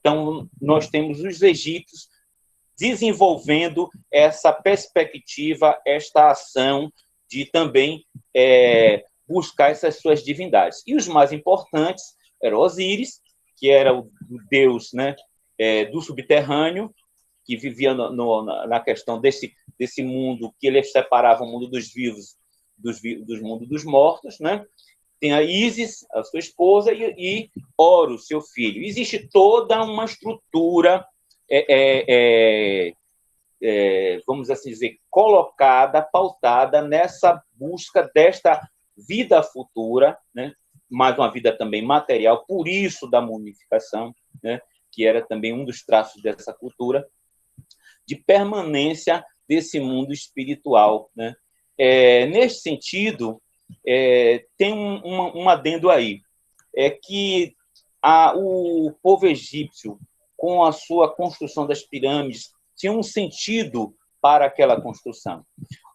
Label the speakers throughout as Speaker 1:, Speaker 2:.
Speaker 1: Então, nós temos os egípcios desenvolvendo essa perspectiva, esta ação de também buscar essas suas divindades. E os mais importantes eram Osíris, que era o deus, né, do subterrâneo, que vivia na questão desse mundo, que ele separava o mundo dos vivos do mundo dos mortos, né? Tem a Ísis, a sua esposa, e Horus, seu filho. Existe toda uma estrutura, vamos assim dizer, colocada, pautada nessa busca desta vida futura, né? Mais uma vida também material, por isso da mumificação, né? Que era também um dos traços dessa cultura, de permanência desse mundo espiritual, né? Neste sentido, tem um adendo aí, que o povo egípcio, com a sua construção das pirâmides, tinha um sentido para aquela construção.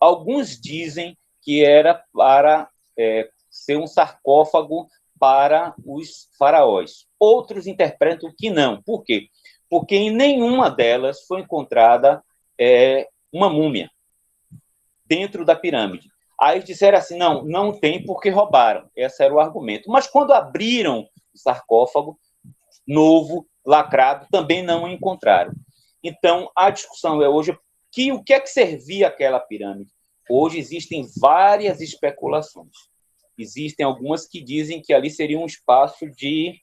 Speaker 1: Alguns dizem que era para ser um sarcófago para os faraós. Outros interpretam que não. Por quê? Porque em nenhuma delas foi encontrada uma múmia dentro da pirâmide. Aí disseram assim, não tem porque roubaram. Esse era o argumento. Mas quando abriram o sarcófago novo, lacrado, também não o encontraram. Então, a discussão hoje o que é que servia aquela pirâmide? Hoje existem várias especulações. Existem algumas que dizem que ali seria um espaço de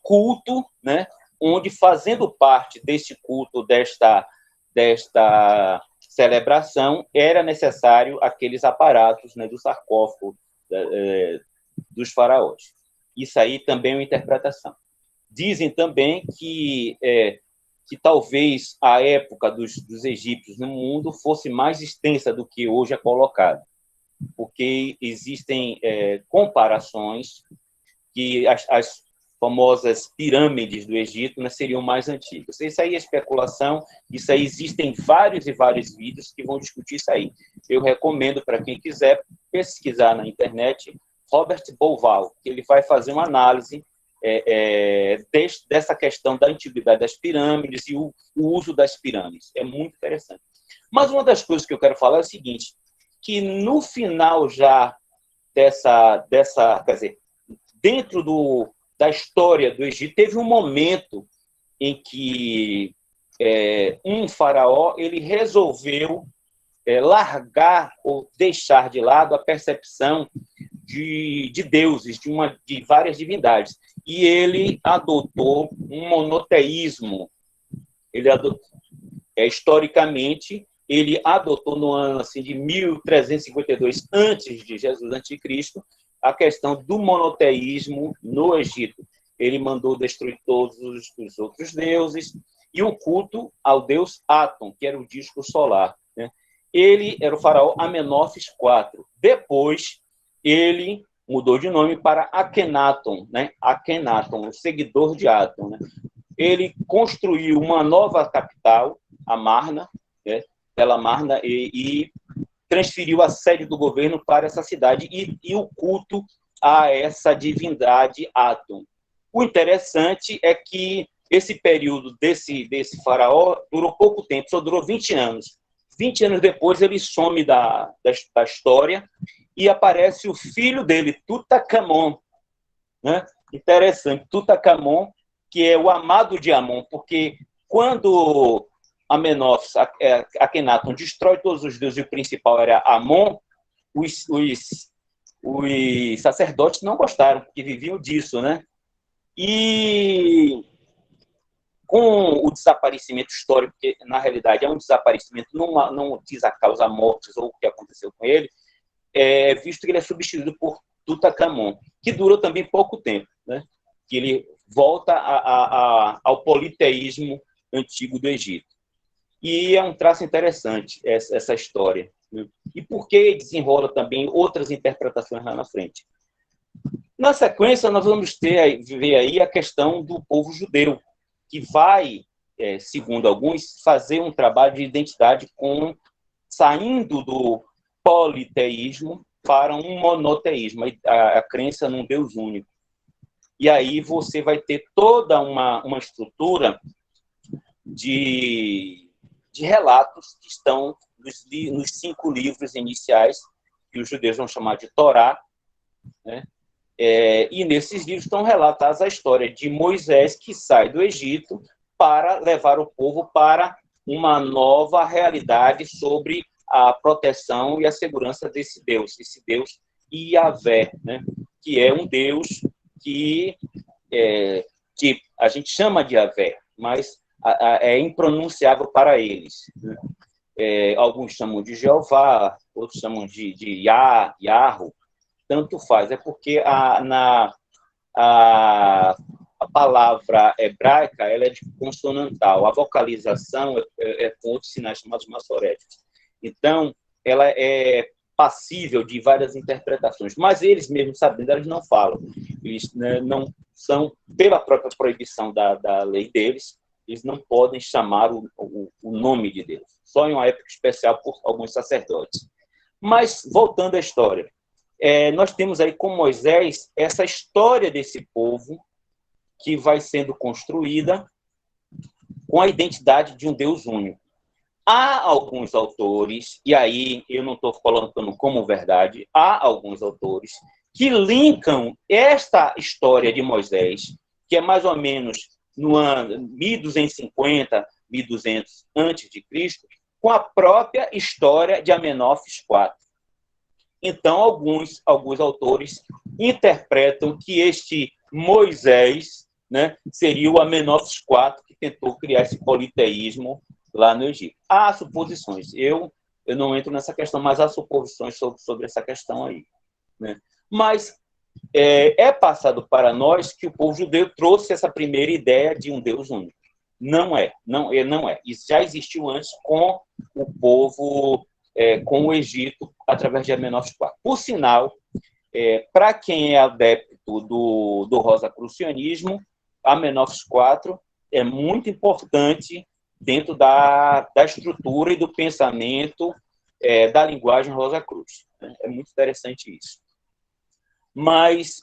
Speaker 1: culto, né? Onde, fazendo parte deste culto, desta celebração, era necessário aqueles aparatos, né, do sarcófago dos faraós. Isso aí também é uma interpretação. Dizem também que talvez a época dos egípcios no mundo fosse mais extensa do que hoje é colocado, porque existem comparações que as famosas pirâmides do Egito, né, seriam mais antigas. Isso aí é especulação, isso aí existem vários e vários vídeos que vão discutir isso aí. Eu recomendo para quem quiser pesquisar na internet Robert Bauval, que ele vai fazer uma análise dessa questão da antiguidade das pirâmides e o uso das pirâmides. É muito interessante. Mas uma das coisas que eu quero falar é o seguinte, que no final já quer dizer, dentro da história do Egito, teve um momento em que um faraó ele resolveu largar ou deixar de lado a percepção de deuses, de várias divindades. E ele adotou um monoteísmo. Historicamente, ele adotou no ano assim, de 1352 antes de Jesus, anticristo, a questão do monoteísmo no Egito. Ele mandou destruir todos os outros deuses e o culto ao deus Atum, que era o disco solar, né? Ele era o faraó Amenófis IV. Depois, ele mudou de nome para Akhenaton, né? Akhenaton, o seguidor de Atum, né? Ele construiu uma nova capital, Amarna, né? Amarna, e transferiu a sede do governo para essa cidade e o culto a essa divindade Atum. O interessante é que esse período desse faraó durou pouco tempo, só durou 20 anos. 20 anos depois, ele some da história e aparece o filho dele, Tutankhamon. Né? Interessante, Tutankhamon, que é o amado de Amon, porque quando Amenófis, Akhenaton, destrói todos os deuses e o principal era Amon, os sacerdotes não gostaram, porque viviam disso, né? E com o desaparecimento histórico, que na realidade é um desaparecimento, não diz a causa mortes ou o que aconteceu com ele, visto que ele é substituído por Tutankhamon, que durou também pouco tempo, né? Que ele volta ao politeísmo antigo do Egito. E é um traço interessante essa história, né? E por que desenrola também outras interpretações lá na frente. Na sequência, nós vamos ver aí a questão do povo judeu, que vai, segundo alguns, fazer um trabalho de identidade saindo do politeísmo para um monoteísmo, a crença num Deus único. e aí você vai ter toda uma estrutura de relatos que estão nos 5 livros iniciais, que os judeus vão chamar de Torá, né? E nesses livros estão relatadas a história de Moisés, que sai do Egito para levar o povo para uma nova realidade sobre a proteção e a segurança desse Deus, esse Deus Yahvé, né? Que é um Deus que a gente chama de Yahvé, mas é impronunciável para eles, né? Alguns chamam de Jeová, outros chamam de Yahro, tanto faz. É porque a palavra hebraica ela é de consonantal, a vocalização é com outros sinais chamados maçoréticos. Então, ela é passível de várias interpretações, mas eles mesmos sabendo, eles não falam. Eles, né, não são, pela própria proibição da lei deles, eles não podem chamar o nome de Deus, só em uma época especial por alguns sacerdotes. Mas, voltando à história, nós temos aí com Moisés essa história desse povo que vai sendo construída com a identidade de um Deus único. Há alguns autores, e aí eu não estou colocando como verdade, há alguns autores que linkam esta história de Moisés, que é mais ou menos no ano 1250, 1200 a.C., com a própria história de Amenófis IV. Então, alguns autores interpretam que este Moisés, né, seria o Amenófis IV, que tentou criar esse politeísmo lá no Egito. Há suposições. Eu não entro nessa questão, mas há suposições sobre essa questão aí, né? Mas é passado para nós que o povo judeu trouxe essa primeira ideia de um Deus único. Não é. Isso já existiu antes com o povo, com o Egito, através de Amenófis IV. Por sinal, para quem é adepto do rosacrucianismo, Amenófis IV é muito importante dentro da estrutura e do pensamento da linguagem Rosacruz. É muito interessante isso. Mas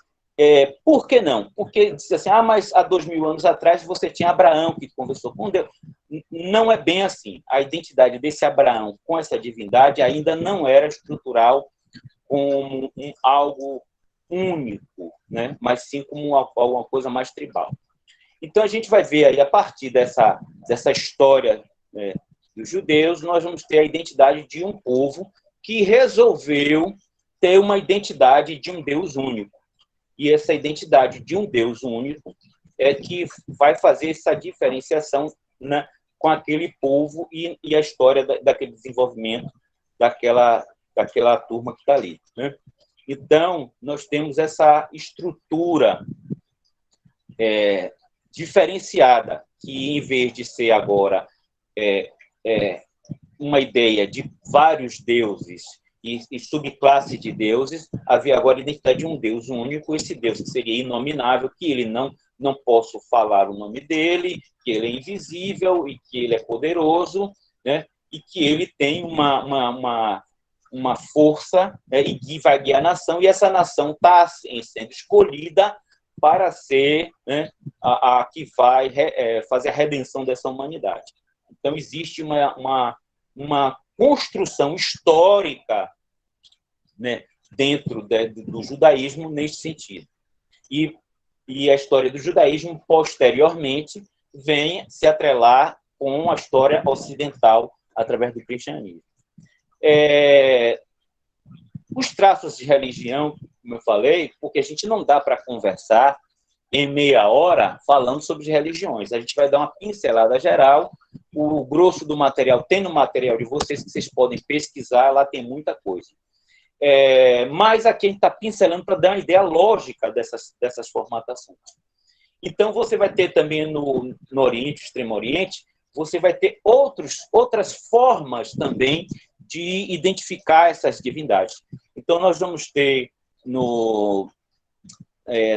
Speaker 1: por que não? Porque diz assim, mas há 2000 anos atrás você tinha Abraão que conversou com Deus. Não é bem assim. A identidade desse Abraão com essa divindade ainda não era estrutural como algo único, né? Mas sim como alguma coisa mais tribal. Então, a gente vai ver aí, a partir dessa história, né, dos judeus, nós vamos ter a identidade de um povo que resolveu ter uma identidade de um Deus único. E essa identidade de um Deus único é que vai fazer essa diferenciação, né, com aquele povo e a história daquele desenvolvimento daquela turma que está ali, né? Então, nós temos essa estrutura diferenciada, que em vez de ser agora uma ideia de vários deuses e subclasse de deuses, havia agora a identidade de um Deus único, esse Deus que seria inominável, que ele não posso falar o nome dele, que ele é invisível e que ele é poderoso, né? E que ele tem uma força, né? E que vai guiar a nação, e essa nação está sendo escolhida para ser, né, a que vai fazer a redenção dessa humanidade. Então, existe uma construção histórica, né, dentro do judaísmo nesse sentido. E a história do judaísmo, posteriormente, vem se atrelar com a história ocidental através do cristianismo. Os traços de religião, como eu falei, porque a gente não dá para conversar em meia hora falando sobre religiões. A gente vai dar uma pincelada geral. O grosso do material tem no material de vocês, que vocês podem pesquisar, lá tem muita coisa. Mas aqui a gente está pincelando para dar uma ideia lógica dessas formatações. Então, você vai ter também no Oriente, Extremo Oriente, você vai ter outras formas também de identificar essas divindades. Então, nós vamos ter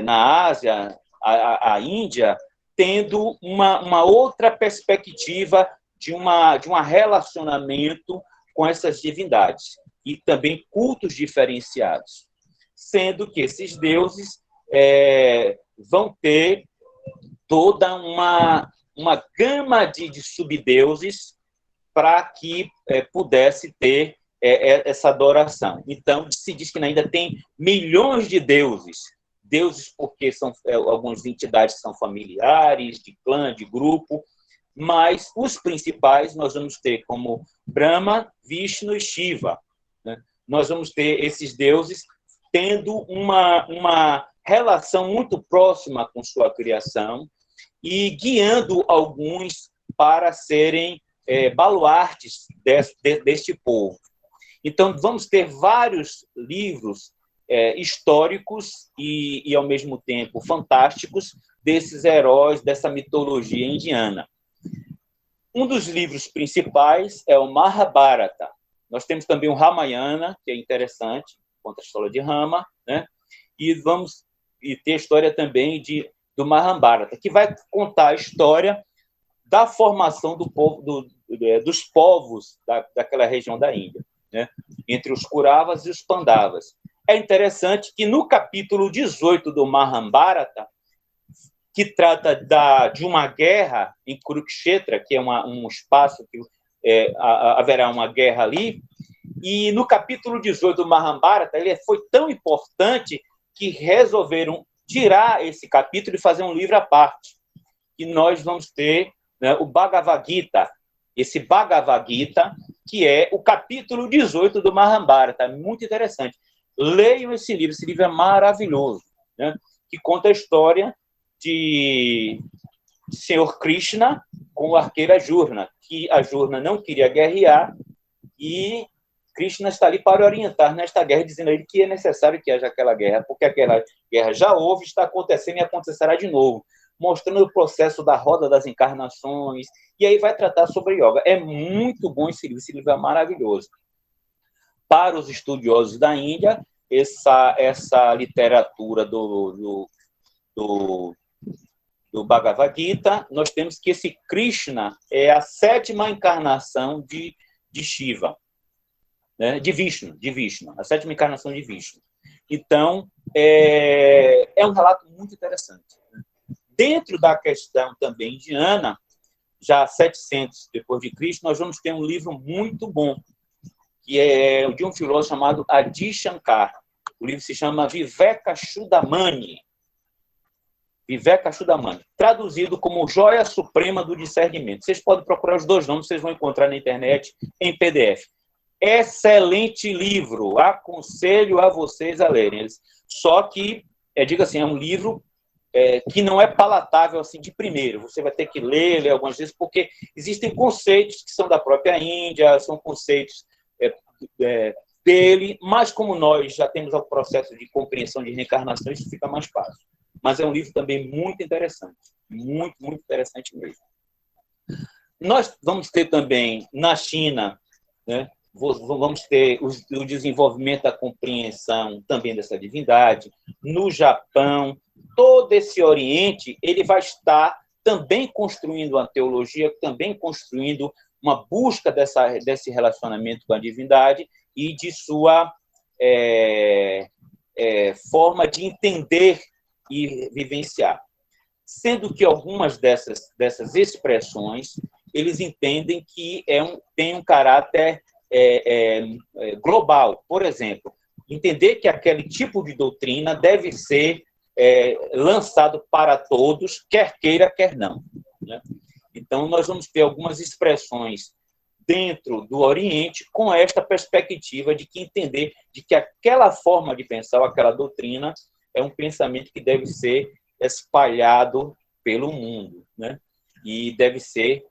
Speaker 1: na Ásia, a Índia, tendo uma outra perspectiva de um relacionamento com essas divindades e também cultos diferenciados, sendo que esses deuses vão ter toda uma gama de subdeuses para que pudesse ter essa adoração. Então, se diz que ainda tem milhões de deuses. Deuses porque são algumas entidades são familiares, de clã, de grupo, mas os principais nós vamos ter como Brahma, Vishnu e Shiva, né? Nós vamos ter esses deuses tendo uma relação muito próxima com sua criação e guiando alguns para serem baluartes deste povo. Então, vamos ter vários livros históricos e, ao mesmo tempo, fantásticos desses heróis, dessa mitologia indiana. Um dos livros principais é o Mahabharata. Nós temos também o Ramayana, que é interessante, conta a história de Rama, né? E ter a história também do Mahabharata, que vai contar a história da formação dos povos daquela região da Índia, né? Entre os Kauravas e os Pandavas. É interessante que no capítulo 18 do Mahabharata, que trata de uma guerra em Kurukshetra, que é um espaço que haverá uma guerra ali, e no capítulo 18 do Mahabharata, ele foi tão importante que resolveram tirar esse capítulo e fazer um livro à parte. E nós vamos ter, né, o Bhagavad Gita, esse Bhagavad Gita, que é o capítulo 18 do Mahabharata, muito interessante. Leiam esse livro é maravilhoso, né, que conta a história de Senhor Krishna com o arqueiro Arjuna, que Arjuna não queria guerrear e Krishna está ali para orientar nesta guerra, dizendo a ele que é necessário que haja aquela guerra, porque aquela guerra já houve, está acontecendo e acontecerá de novo, mostrando o processo da roda das encarnações, e aí vai tratar sobre yoga. É muito bom esse livro é maravilhoso. Para os estudiosos da Índia, essa literatura do Bhagavad Gita, nós temos que esse Krishna é a 7ª encarnação de Shiva, né? de Vishnu, a 7ª encarnação de Vishnu. Então, é um relato muito interessante. Dentro da questão também indiana, já 700 depois de Cristo, nós vamos ter um livro muito bom, que é de um filósofo chamado Adi Shankar. O livro se chama Vivekachudamani. Vivekachudamani, traduzido como Joia Suprema do Discernimento. Vocês podem procurar os dois nomes, vocês vão encontrar na internet em PDF. Excelente livro, aconselho a vocês a lerem. Só que, digo assim, é um livro que não é palatável assim de primeiro. Você vai ter que ler algumas vezes, porque existem conceitos que são da própria Índia, são conceitos dele, mas como nós já temos o processo de compreensão de reencarnação, isso fica mais fácil. Mas é um livro também muito interessante, muito, muito interessante mesmo. Nós vamos ter também, na China, né, vamos ter o desenvolvimento da compreensão também dessa divindade. No Japão, todo esse Oriente, ele vai estar também construindo uma teologia, também construindo uma busca desse relacionamento com a divindade e de sua forma de entender e vivenciar. Sendo que algumas dessas expressões, eles entendem que tem um caráter global. Por exemplo, entender que aquele tipo de doutrina deve ser lançado para todos, quer queira, quer não, né? Então, nós vamos ter algumas expressões dentro do Oriente com esta perspectiva de que entender de que aquela forma de pensar, aquela doutrina, é um pensamento que deve ser espalhado pelo mundo, né? E deve ser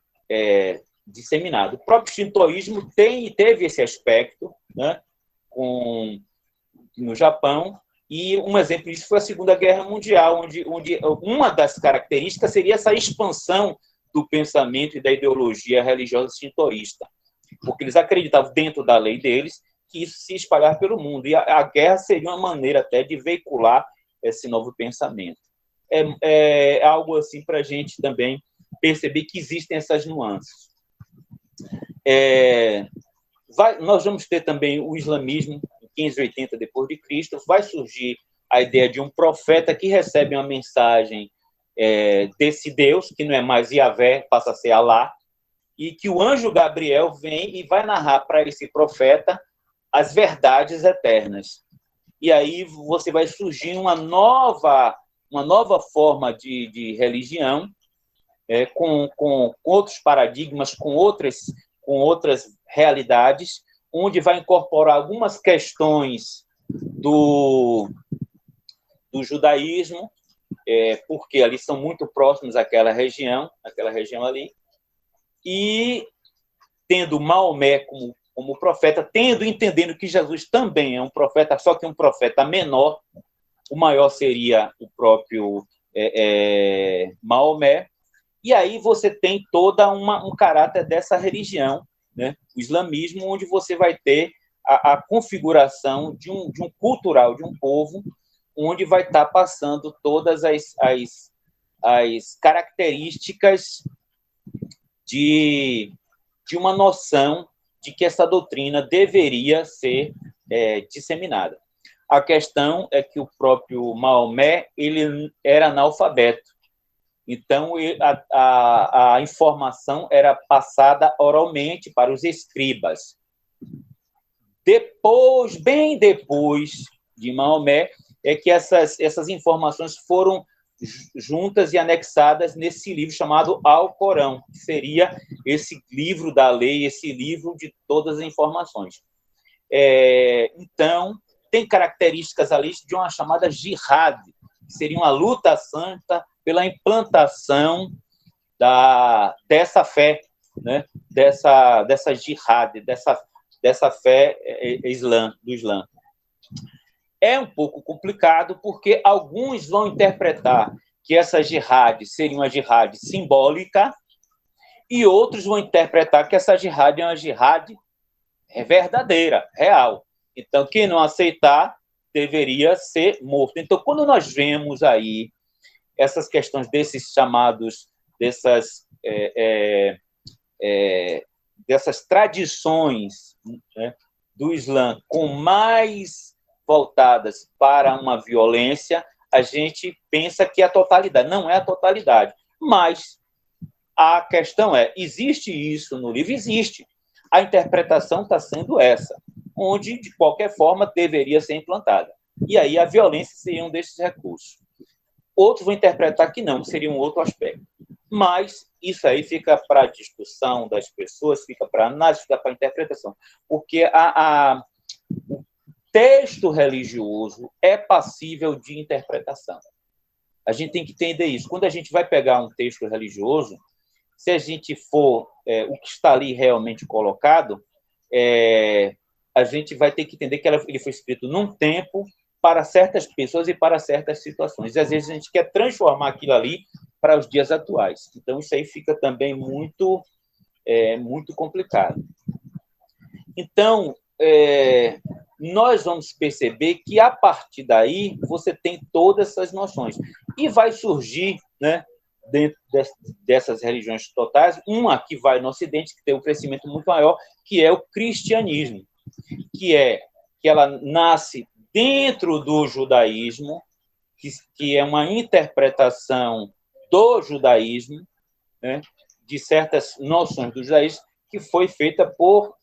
Speaker 1: disseminado. O próprio shintoísmo teve esse aspecto, né? No Japão, e um exemplo disso foi a Segunda Guerra Mundial, onde uma das características seria essa expansão do pensamento e da ideologia religiosa shintoísta, porque eles acreditavam, dentro da lei deles, que isso se espalhar pelo mundo, e a guerra seria uma maneira até de veicular esse novo pensamento. É algo assim para a gente também perceber que existem essas nuances. Nós vamos ter também o islamismo, em 580 depois de Cristo, vai surgir a ideia de um profeta que recebe uma mensagem desse Deus, que não é mais Yahvé, passa a ser Alá, e que o anjo Gabriel vem e vai narrar para esse profeta as verdades eternas. E aí você vai surgir uma nova forma de religião, com outros paradigmas, com outras realidades, onde vai incorporar algumas questões do judaísmo, porque ali são muito próximos àquela região ali, e tendo Maomé como profeta, entendendo que Jesus também é um profeta, só que um profeta menor, o maior seria o próprio Maomé, e aí você tem todo um caráter dessa religião, né? O islamismo, onde você vai ter a configuração de um cultural, de um povo, onde vai estar passando todas as características de uma noção de que essa doutrina deveria ser disseminada. A questão é que o próprio Maomé ele era analfabeto, então a informação era passada oralmente para os escribas. Bem depois de Maomé, é que essas informações foram juntas e anexadas nesse livro chamado Alcorão, que seria esse livro da lei, esse livro de todas as informações. Então, tem características ali de uma chamada jihad, que seria uma luta santa pela implantação dessa fé, né? dessa jihad, dessa fé do Islã. É um pouco complicado, porque alguns vão interpretar que essa jihad seria uma jihad simbólica, e outros vão interpretar que essa jihad é uma jihad verdadeira, real. Então, quem não aceitar deveria ser morto. Então, quando nós vemos aí essas questões dessas tradições, né, do Islã com mais voltadas para uma violência, a gente pensa que é a totalidade. Não é a totalidade. Mas a questão existe isso no livro? Existe. A interpretação está sendo essa, onde, de qualquer forma, deveria ser implantada. E aí a violência seria um desses recursos. Outros vão interpretar que não, seria um outro aspecto. Mas isso aí fica para a discussão das pessoas, fica para a análise, fica para a interpretação. Porque o texto religioso é passível de interpretação. A gente tem que entender isso. Quando a gente vai pegar um texto religioso, se a gente for o que está ali realmente colocado, a gente vai ter que entender que ele foi escrito num tempo para certas pessoas e para certas situações. E, às vezes, a gente quer transformar aquilo ali para os dias atuais. Então, isso aí fica também muito complicado. Então, nós vamos perceber que, a partir daí, você tem todas essas noções. E vai surgir, né, dentro dessas religiões totais, uma que vai no Ocidente, que tem um crescimento muito maior, que é o cristianismo, que ela nasce dentro do judaísmo, que é uma interpretação do judaísmo, né, de certas noções do judaísmo, que foi feita por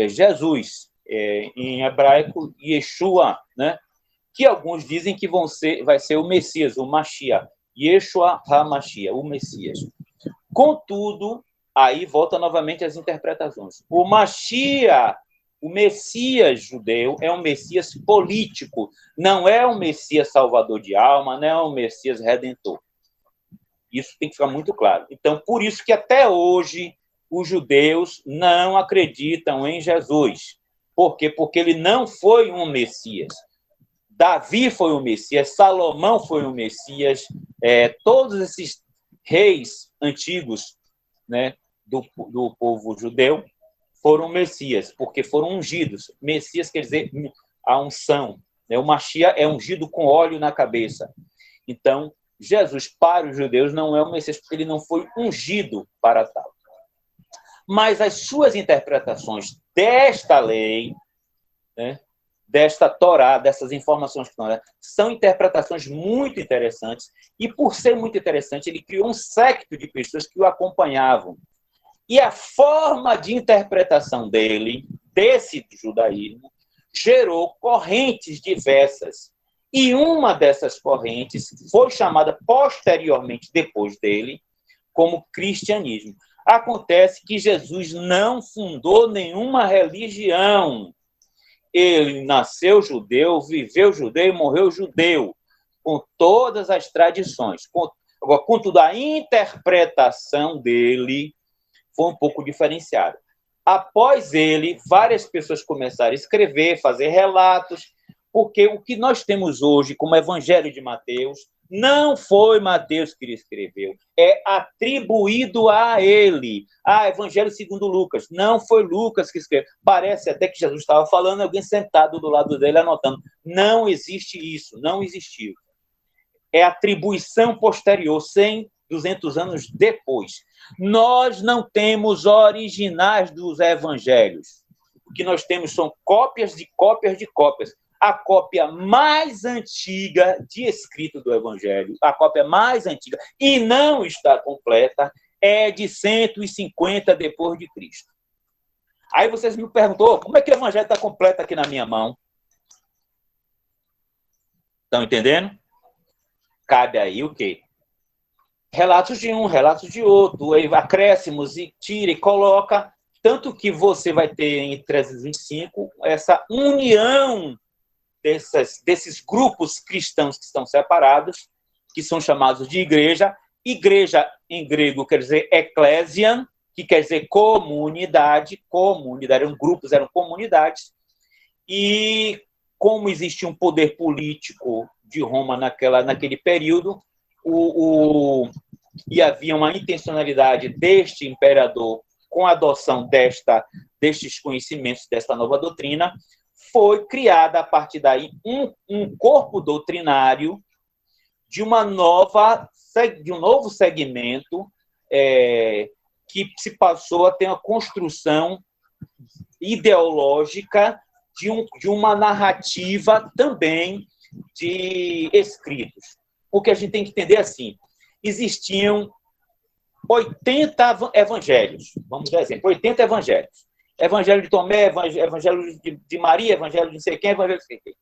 Speaker 1: Jesus, em hebraico, Yeshua, né, que alguns dizem que vai ser o Messias, o Mashiach, Yeshua HaMashiach, o Messias. Contudo, aí volta novamente as interpretações. O Mashiach, o Messias judeu, é um Messias político, não é um Messias salvador de alma, não é um Messias redentor. Isso tem que ficar muito claro. Então, por isso que até hoje os judeus não acreditam em Jesus. Por quê? Porque ele não foi um Messias. Davi foi um Messias, Salomão foi um Messias, todos esses reis antigos, né, do povo judeu foram Messias, porque foram ungidos. Messias quer dizer a unção, né? O Mashiach é ungido com óleo na cabeça. Então, Jesus, para os judeus, não é um Messias, porque ele não foi ungido para tal. Mas as suas interpretações desta lei, né, desta Torá, dessas informações que são interpretações muito interessantes, e por ser muito interessante, ele criou um séquito de pessoas que o acompanhavam. E a forma de interpretação dele, desse judaísmo, gerou correntes diversas. E uma dessas correntes foi chamada posteriormente, depois dele, como cristianismo. Acontece que Jesus não fundou nenhuma religião. Ele nasceu judeu, viveu judeu e morreu judeu, com todas as tradições. Agora, contudo, a interpretação dele foi um pouco diferenciada. Após ele, várias pessoas começaram a escrever, fazer relatos, porque o que nós temos hoje como Evangelho de Mateus não foi Mateus que escreveu, é atribuído a ele. Evangelho segundo Lucas. Não foi Lucas que escreveu. Parece até que Jesus estava falando, alguém sentado do lado dele anotando. Não existe isso, não existiu. É atribuição posterior, 100, 200 anos depois. Nós não temos originais dos evangelhos. O que nós temos são cópias de cópias de cópias. A cópia mais antiga de escrito do Evangelho, a cópia mais antiga, e não está completa, é de 150 depois de Cristo. Aí vocês me perguntam, como é que o Evangelho está completo aqui na minha mão? Estão entendendo? Cabe aí o quê? Relatos de um, relatos de outro, acréscimos e tira e coloca, tanto que você vai ter em 325 essa união desses grupos cristãos que estão separados, que são chamados de igreja. Igreja, em grego, quer dizer ecclesian, que quer dizer comunidade. Comunidade, eram grupos, eram comunidades. E como existia um poder político de Roma naquele período, e havia uma intencionalidade deste imperador com a adoção destes conhecimentos, desta nova doutrina, foi criada, a partir daí, um corpo doutrinário de um novo segmento que se passou a ter uma construção ideológica de uma narrativa também de escritos. Porque a gente tem que entender assim, existiam 80 evangelhos, vamos dar exemplo, 80 evangelhos. Evangelho de Tomé, Evangelho de Maria, Evangelho de não sei quem, Evangelho de não sei quem.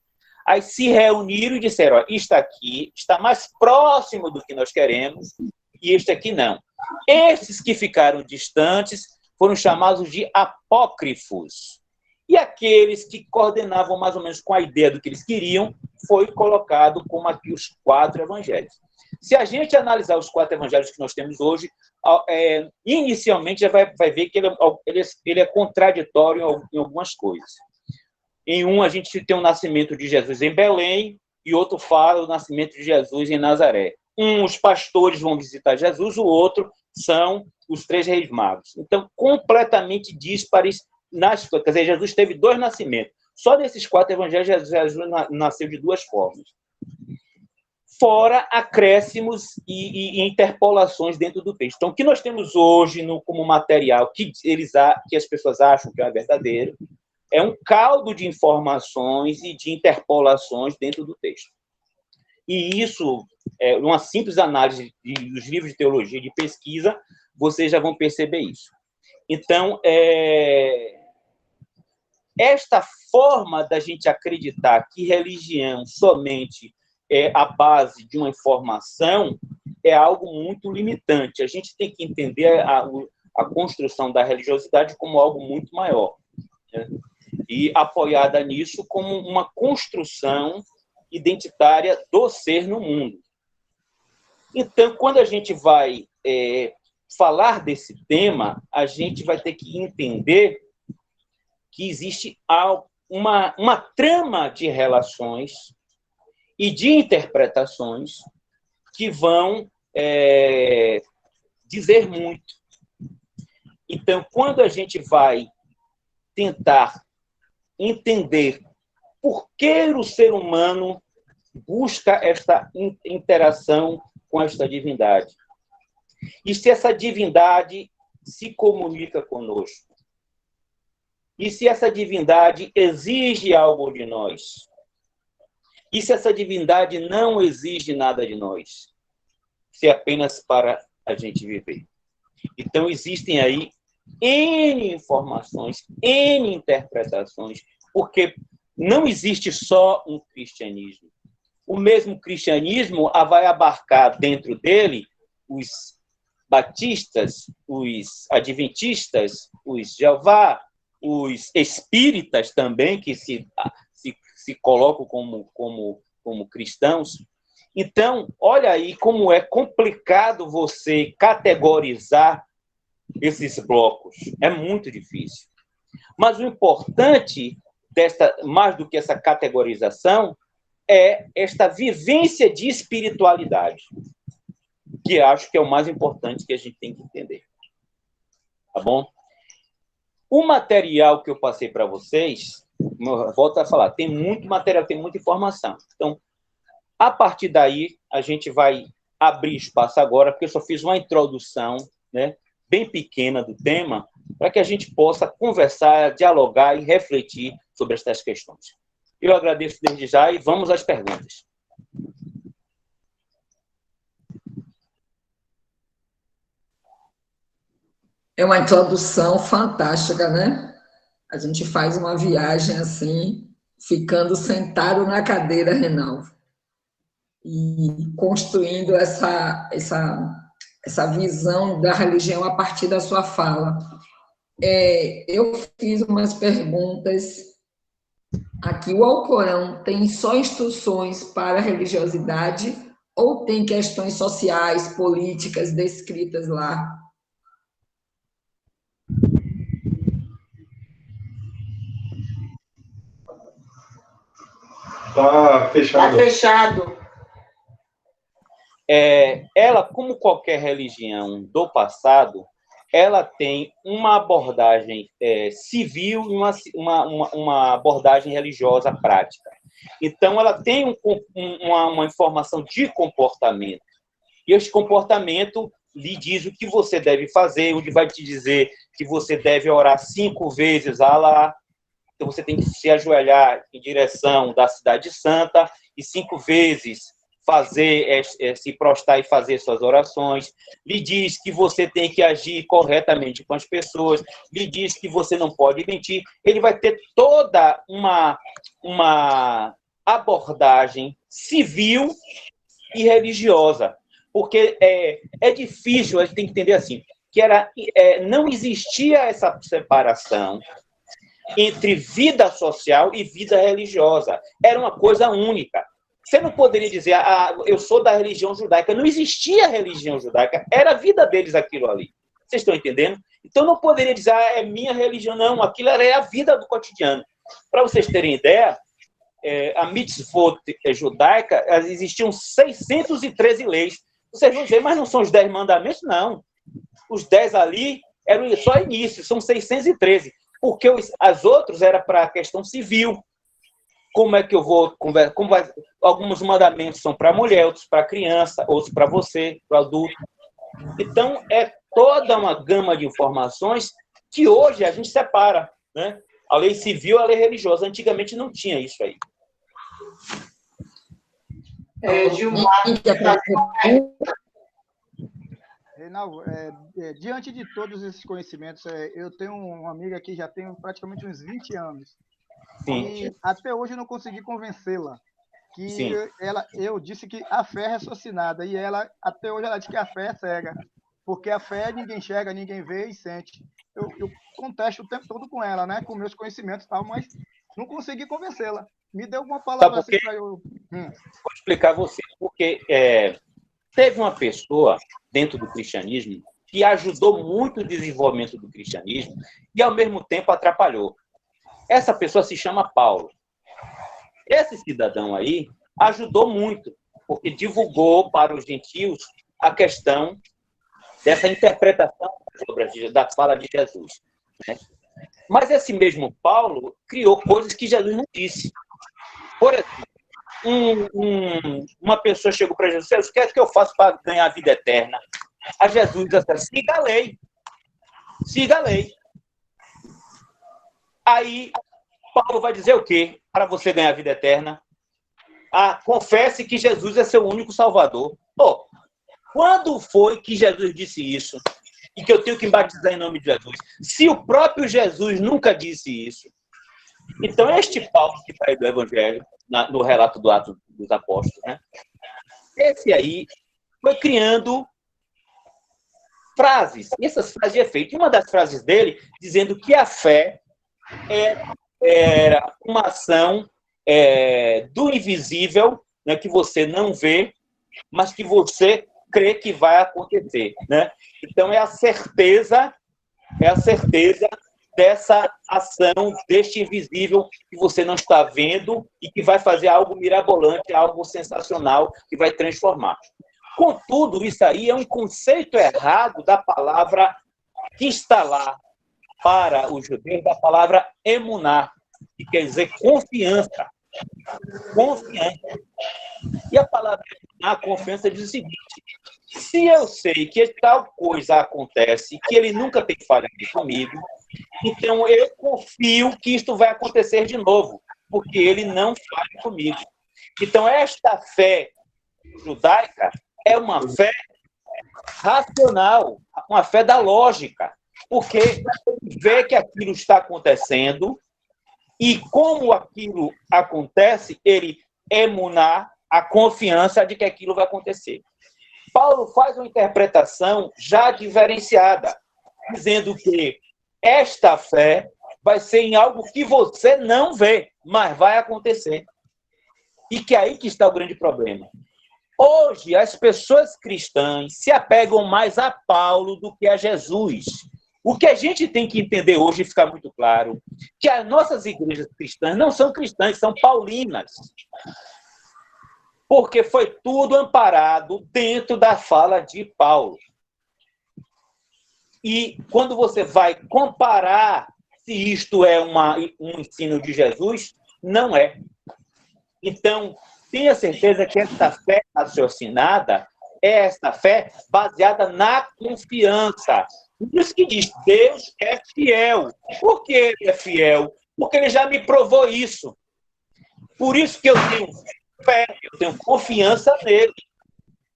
Speaker 1: Aí se reuniram e disseram, isto aqui está mais próximo do que nós queremos e este aqui não. Esses que ficaram distantes foram chamados de apócrifos. E aqueles que coordenavam mais ou menos com a ideia do que eles queriam, foi colocado como aqui os 4 evangelhos. Se a gente analisar os 4 evangelhos que nós temos hoje, inicialmente já vai ver que ele é contraditório em algumas coisas. Em um, a gente tem o nascimento de Jesus em Belém, e outro fala o nascimento de Jesus em Nazaré. Os pastores vão visitar Jesus, o outro são os 3 reis magos. Então, completamente díspares. Quer dizer, Jesus teve 2 nascimentos. Só desses 4 evangelhos, Jesus nasceu de 2 formas. Fora acréscimos e interpolações dentro do texto. Então, o que nós temos hoje como material que as pessoas acham que é verdadeiro é um caldo de informações e de interpolações dentro do texto. E isso, uma simples análise dos livros de teologia, de pesquisa, vocês já vão perceber isso. Então, esta forma da gente acreditar que religião somente é a base de uma informação é algo muito limitante. A gente tem que entender a construção da religiosidade como algo muito maior, né? E apoiada nisso como uma construção identitária do ser no mundo. Então, quando a gente vai falar desse tema, a gente vai ter que entender que existe uma trama de relações e de interpretações que vão dizer muito. Então, quando a gente vai tentar entender por que o ser humano busca esta interação com esta divindade, e se essa divindade se comunica conosco, E se essa divindade exige algo de nós? E se essa divindade não exige nada de nós? Se é apenas para a gente viver. Então, existem aí N informações, N interpretações, porque não existe só um cristianismo. O mesmo cristianismo vai abarcar dentro dele os batistas, os adventistas, os Jeová, os espíritas também, que se colocam como cristãos. Então, olha aí como é complicado você categorizar esses blocos. É muito difícil. Mas o importante, mais do que essa categorização, é esta vivência de espiritualidade, que acho que é o mais importante que a gente tem que entender. Tá bom? O material que eu passei para vocês, volto a falar, tem muito material, tem muita informação. Então, a partir daí, a gente vai abrir espaço agora, porque eu só fiz uma introdução, né, bem pequena do tema, para que a gente possa conversar, dialogar e refletir sobre essas questões. Eu agradeço desde já e vamos às perguntas.
Speaker 2: É uma introdução fantástica, né? A gente faz uma viagem assim, ficando sentado na cadeira, Reinaldo, e construindo essa visão da religião a partir da sua fala. Eu fiz umas perguntas aqui. O Alcorão tem só instruções para a religiosidade ou tem questões sociais, políticas descritas lá?
Speaker 3: Tá fechado.
Speaker 2: Tá fechado.
Speaker 1: Ela, como qualquer religião do passado, ela tem uma abordagem civil e uma abordagem religiosa prática. Então, ela tem uma informação de comportamento. E esse comportamento lhe diz o que você deve fazer, onde vai te dizer que você deve orar 5 vezes a Alá. Então, você tem que se ajoelhar em direção da Cidade Santa e 5 vezes se prostrar e fazer suas orações. Lhe diz que você tem que agir corretamente com as pessoas. Lhe diz que você não pode mentir. Ele vai ter toda uma abordagem civil e religiosa. Porque é difícil, a gente tem que entender assim, que não existia essa separação entre vida social e vida religiosa. Era uma coisa única. Você não poderia dizer, eu sou da religião judaica. Não existia religião judaica, era a vida deles aquilo ali. Vocês estão entendendo? Então não poderia dizer, é minha religião. Não, aquilo era a vida do cotidiano. Para vocês terem ideia, a mitzvot judaica, existiam 613 leis. Vocês vão dizer, mas não são os 10 mandamentos? Não. Os 10 ali eram só início, são 613. Porque as outras eram para a questão civil. Como é que eu vou conversar? Alguns mandamentos são para mulher, outros para criança, outros para você, para o adulto. Então, é toda uma gama de informações que hoje a gente separa, né? A lei civil e a lei religiosa. Antigamente não tinha isso aí.
Speaker 4: Reinaldo, diante de todos esses conhecimentos, eu tenho uma amiga que já tem praticamente uns 20 anos. Sim. E até hoje eu não consegui convencê-la. Eu disse que a fé é raciocinada, e ela, até hoje, ela diz que a fé é cega. Porque a fé ninguém enxerga, ninguém vê e sente. Eu contesto o tempo todo com ela, né? Com meus conhecimentos e tal, mas não consegui convencê-la. Me deu uma palavra assim para eu...
Speaker 1: Vou explicar a você. Porque teve uma pessoa dentro do cristianismo que ajudou muito o desenvolvimento do cristianismo e, ao mesmo tempo, atrapalhou. Essa pessoa se chama Paulo. Esse cidadão aí ajudou muito, porque divulgou para os gentios a questão dessa interpretação da fala de Jesus. Né? Mas esse mesmo Paulo criou coisas que Jesus não disse. Por exemplo, uma pessoa chegou para Jesus: o que é que eu faço para ganhar a vida eterna? A Jesus disse: siga a lei. Siga a lei. Aí, Paulo vai dizer o quê? Para você ganhar a vida eterna? Confesse que Jesus é seu único Salvador. Pô, quando foi que Jesus disse isso? E que eu tenho que batizar em nome de Jesus? Se o próprio Jesus nunca disse isso. Então, este Paulo que sai do Evangelho, no relato do Atos dos Apóstolos, né? Esse aí foi criando frases. E essas frases de efeito. E uma das frases dele, dizendo que a fé era uma ação do invisível, né, que você não vê, mas que você crê que vai acontecer, né? Então, é a certeza dessa ação, deste invisível que você não está vendo e que vai fazer algo mirabolante, algo sensacional, que vai transformar. Contudo, isso aí é um conceito errado da palavra que está lá para os judeus, da palavra emuná, que quer dizer confiança. Confiança. E a palavra emuná, confiança, diz o seguinte: se eu sei que tal coisa acontece, que ele nunca tem falhado comigo, então eu confio que isto vai acontecer de novo, porque ele não falha comigo. Então, esta fé judaica é uma fé racional, uma fé da lógica, porque ele vê que aquilo está acontecendo e como aquilo acontece, ele emuná a confiança de que aquilo vai acontecer. Paulo faz uma interpretação já diferenciada, dizendo que esta fé vai ser em algo que você não vê, mas vai acontecer. E que é aí que está o grande problema. Hoje, as pessoas cristãs se apegam mais a Paulo do que a Jesus. O que a gente tem que entender hoje, e ficar muito claro, que as nossas igrejas cristãs não são cristãs, são paulinas. Porque foi tudo amparado dentro da fala de Paulo. E quando você vai comparar se isto é um ensino de Jesus, não é. Então, tenha certeza que esta fé raciocinada é esta fé baseada na confiança. Por isso que diz, Deus é fiel. Por que ele é fiel? Porque ele já me provou isso. Por isso que eu tenho fé, eu tenho confiança nele.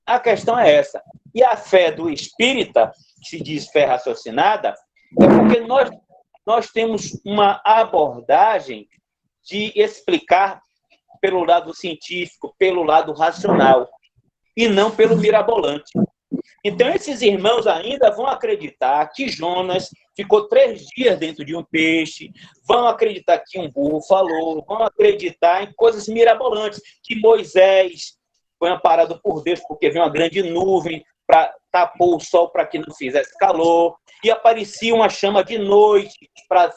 Speaker 1: A questão é essa. E a fé do espírita, que se diz fé raciocinada, é porque nós temos uma abordagem de explicar pelo lado científico, pelo lado racional, e não pelo mirabolante. Então, esses irmãos ainda vão acreditar que Jonas ficou 3 dias dentro de um peixe, vão acreditar que um burro falou, vão acreditar em coisas mirabolantes, que Moisés foi amparado por Deus porque veio uma grande nuvem para tapou o sol para que não fizesse calor, e aparecia uma chama de noite para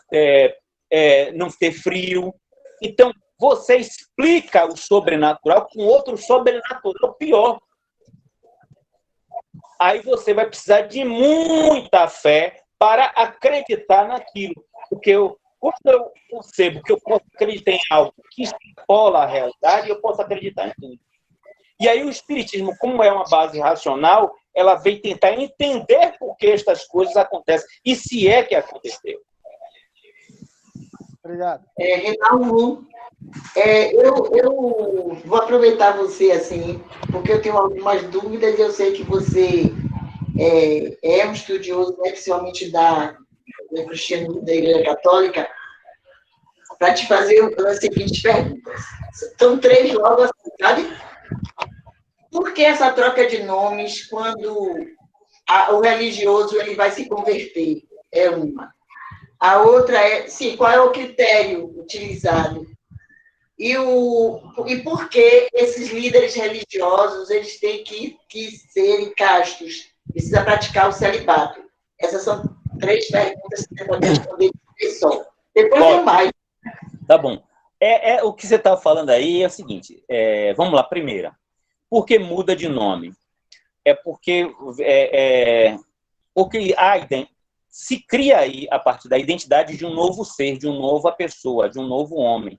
Speaker 1: não ter frio. Então, você explica o sobrenatural com outro sobrenatural pior. Aí você vai precisar de muita fé para acreditar naquilo. Porque quando eu percebo que eu posso acreditar em algo que extrapola a realidade, eu posso acreditar em tudo. E aí o Espiritismo, como é uma base racional, ela vem tentar entender por que estas coisas acontecem e se é que aconteceu.
Speaker 4: Obrigado.
Speaker 3: Reinaldo, eu vou aproveitar você, assim, porque eu tenho algumas dúvidas e eu sei que você é um estudioso, né, principalmente do cristianismo da Igreja Católica, para te fazer as seguintes perguntas. São 3 logo assim, sabe? Por que essa troca de nomes quando o religioso ele vai se converter? É uma. A outra é, sim, qual é o critério utilizado? E por que esses líderes religiosos eles têm que serem castos? Precisa praticar o celibato? Essas são 3 perguntas que você pode responder só. Depois tem mais.
Speaker 1: Tá bom. O que você está falando aí é o seguinte, vamos lá, primeira. Por que muda de nome? É porque se cria aí, a partir da identidade de um novo ser, de uma nova pessoa, de um novo homem,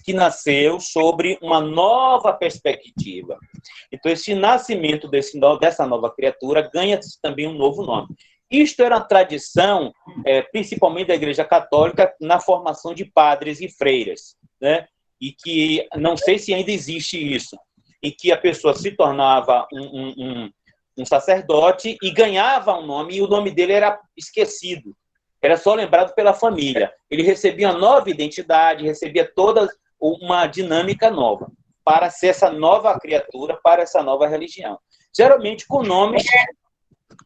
Speaker 1: que nasceu sobre uma nova perspectiva. Então, esse nascimento dessa nova criatura ganha também um novo nome. Isto era uma tradição, principalmente da Igreja Católica, na formação de padres e freiras, né? E que, não sei se ainda existe isso, em que a pessoa se tornava um sacerdote e ganhava um nome, e o nome dele era esquecido. Era só lembrado pela família. Ele recebia uma nova identidade, recebia toda uma dinâmica nova, para ser essa nova criatura, para essa nova religião. Geralmente com nomes...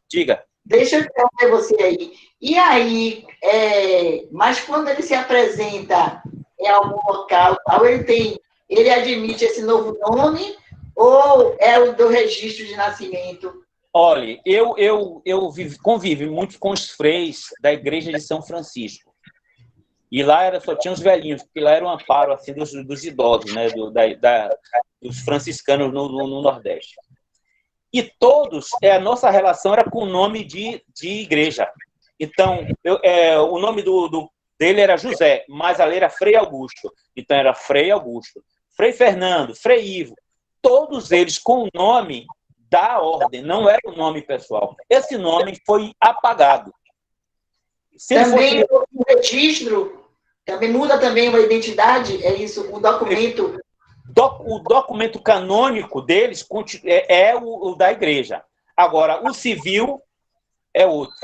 Speaker 1: Diga.
Speaker 3: Deixa eu interromper você aí. E aí, mas quando ele se apresenta em algum local, ele admite esse novo nome ou é o do registro de nascimento?
Speaker 1: Olha, eu convivi muito com os freis da Igreja de São Francisco. E lá só tinha os velhinhos, porque lá era um amparo assim, dos idosos, né, dos franciscanos no Nordeste. E todos, a nossa relação era com o nome de igreja. Então, o nome dele era José, mas ali era Frei Augusto. Então, era Frei Augusto, Frei Fernando, Frei Ivo. Todos eles com o nome da ordem, não era o nome pessoal. Esse nome foi apagado.
Speaker 3: Também o registro, também muda também a identidade, é isso, o documento...
Speaker 1: O documento canônico deles é o da igreja. Agora, o civil é outro.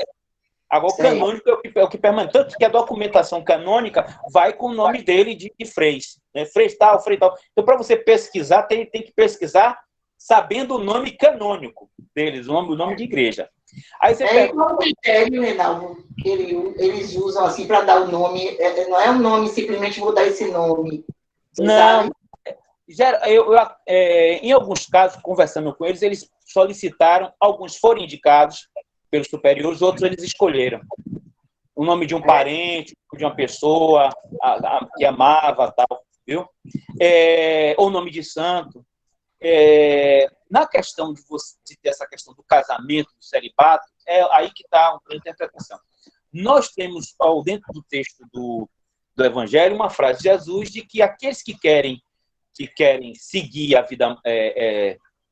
Speaker 1: Agora, o canônico é o que permanece. Tanto que a documentação canônica vai com o nome dele de freis. Né? Freis tal, frei tal. Então, para você pesquisar, tem que pesquisar sabendo o nome canônico deles, o nome de igreja. Aí você
Speaker 3: qual o critério, Reinaldo, que eles usam assim para dar o nome? Não é um nome, simplesmente vou dar esse nome.
Speaker 1: Não. Em alguns casos, conversando com eles, eles solicitaram, alguns foram indicados pelos superiores, outros eles escolheram. O nome de um parente, de uma pessoa que amava, tal, viu? Ou o nome de santo. Na questão de ter essa questão do casamento, do celibato, é aí que está uma interpretação. Nós temos, dentro do texto do Evangelho, uma frase de Jesus de que aqueles que querem seguir a vida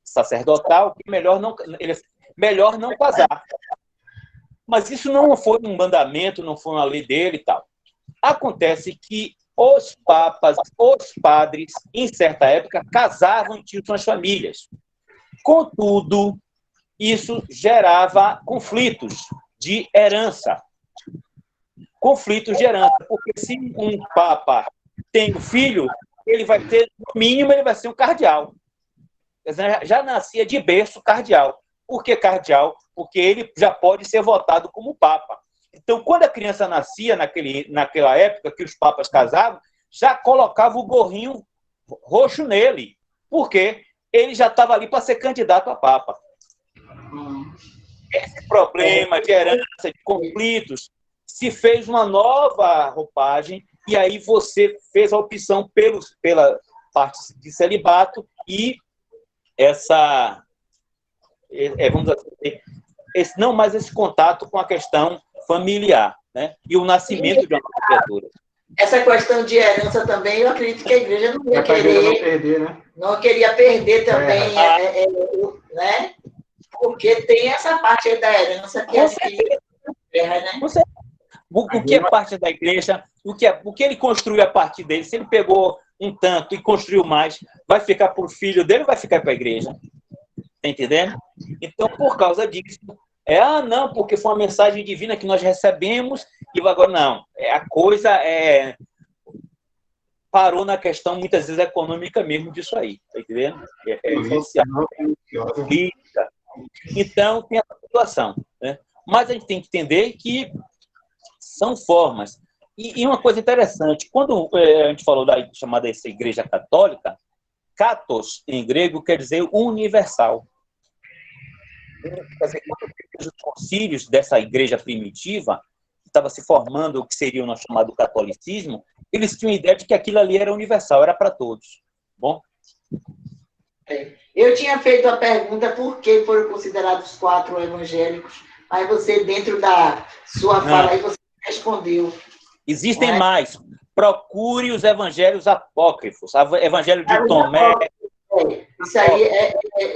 Speaker 1: sacerdotal, melhor não casar. Mas isso não foi um mandamento, não foi uma lei dele e tal. Acontece que os papas, os padres, em certa época, casavam e tinham suas famílias. Contudo, isso gerava conflitos de herança. Conflitos de herança, porque se um papa tem um filho, ele vai ter, no mínimo, ele vai ser um cardeal. Já nascia de berço cardeal. Por que cardeal? Porque ele já pode ser votado como papa. Então, quando a criança nascia, naquela época que os papas casavam, já colocava o gorrinho roxo nele. Por quê? Ele já estava ali para ser candidato a papa. Esse problema de herança, de conflitos, se fez uma nova roupagem. E aí você fez a opção pela parte de celibato e vamos dizer, não mais esse contato com a questão familiar, né? E o nascimento de uma criatura.
Speaker 3: Essa questão de herança também, eu acredito que a igreja não ia querer, né? Não queria perder também, né? Porque tem essa parte aí da herança que acho que terra, né?
Speaker 1: O que é parte da igreja, o que ele construiu a partir dele, se ele pegou um tanto e construiu mais, vai ficar para o filho dele ou vai ficar para a igreja? Está entendendo? Então, por causa disso, não, porque foi uma mensagem divina que nós recebemos, e agora não. A coisa parou na questão, muitas vezes, econômica mesmo disso aí. Está entendendo? Social, política. Então, tem essa situação. Né? Mas a gente tem que entender que são formas. E uma coisa interessante, quando a gente falou da chamada essa igreja católica, katos, em grego, quer dizer universal. Quer dizer, quando os concílios dessa igreja primitiva, que estava se formando o que seria o chamado catolicismo, eles tinham a ideia de que aquilo ali era universal, era para todos. Bom?
Speaker 3: Eu tinha feito a pergunta por que foram considerados 4 evangélicos, mas você, dentro da sua fala aí, você respondeu.
Speaker 1: Existem mais. Procure os evangelhos apócrifos. Evangelho de Tomé,
Speaker 3: Isso aí